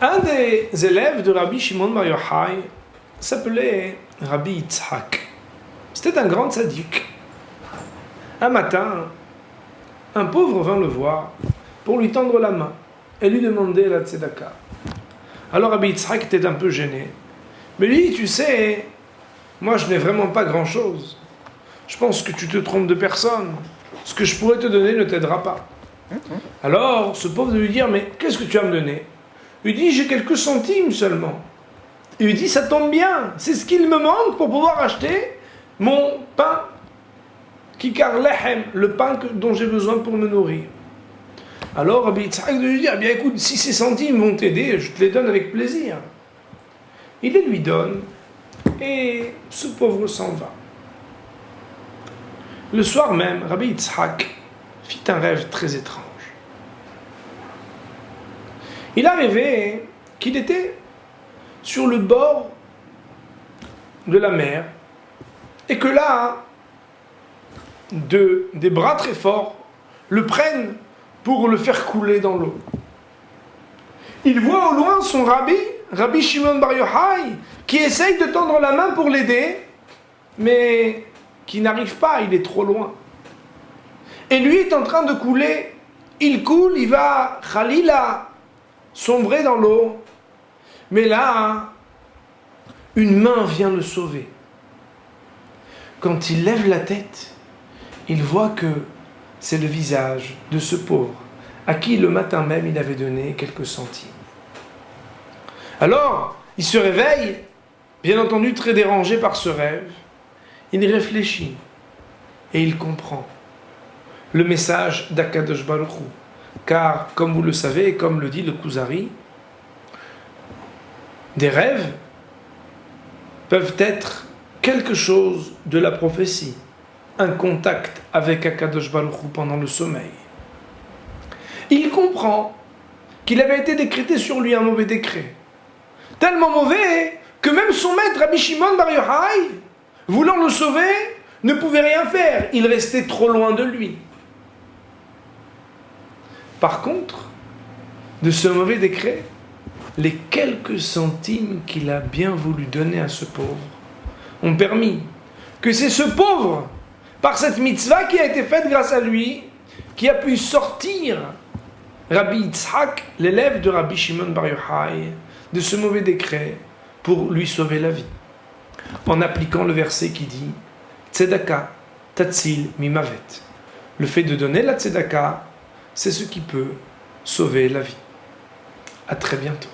Un des élèves de Rabbi Shimon Bar Yochai s'appelait Rabbi Yitzhak. C'était un grand tzaddik. Un matin, un pauvre vint le voir pour lui tendre la main et lui demander la tzedaka. Alors Rabbi Yitzhak était un peu gêné. Mais lui, tu sais, moi je n'ai vraiment pas grand-chose. Je pense que tu te trompes de personne. Ce que je pourrais te donner ne t'aidera pas. Alors, ce pauvre de lui dire, mais qu'est-ce que tu vas me donner? Il dit, j'ai quelques centimes seulement. Il lui dit, ça tombe bien, c'est ce qu'il me manque pour pouvoir acheter mon pain, kikar lehem, le pain dont j'ai besoin pour me nourrir. Alors Rabbi Yitzhak de lui dire, eh bien écoute, si ces centimes vont t'aider, je te les donne avec plaisir. Il les lui donne, et ce pauvre s'en va. Le soir même, Rabbi Yitzhak fit un rêve très étrange. Il a rêvé qu'il était sur le bord de la mer et que là, des bras très forts le prennent pour le faire couler dans l'eau. Il voit au loin son Rabbi Shimon Bar Yochai, qui essaye de tendre la main pour l'aider, mais qui n'arrive pas, il est trop loin. Et lui est en train de couler, il coule, il va, Khalila, sombrer dans l'eau. Mais là, une main vient le sauver. Quand il lève la tête, il voit que c'est le visage de ce pauvre, à qui le matin même il avait donné quelques centimes. Alors, il se réveille, bien entendu très dérangé par ce rêve. Il réfléchit et il comprend le message d'Akadosh Baruch Hu. Car, comme vous le savez, et comme le dit le Kuzari, des rêves peuvent être quelque chose de la prophétie, un contact avec Akadosh Baruch Hu pendant le sommeil. Il comprend qu'il avait été décrété sur lui un mauvais décret, tellement mauvais que même son maître Rabbi Shimon Bar Yochai, voulant le sauver, ne pouvait rien faire, il restait trop loin de lui. Par contre, de ce mauvais décret, les quelques centimes qu'il a bien voulu donner à ce pauvre ont permis que c'est ce pauvre, par cette mitzvah qui a été faite grâce à lui, qui a pu sortir Rabbi Yitzhak, l'élève de Rabbi Shimon Bar Yochai, de ce mauvais décret pour lui sauver la vie. En appliquant le verset qui dit Tzedaka tatzil mimavet. Le fait de donner la tzedaka, c'est ce qui peut sauver la vie. À très bientôt.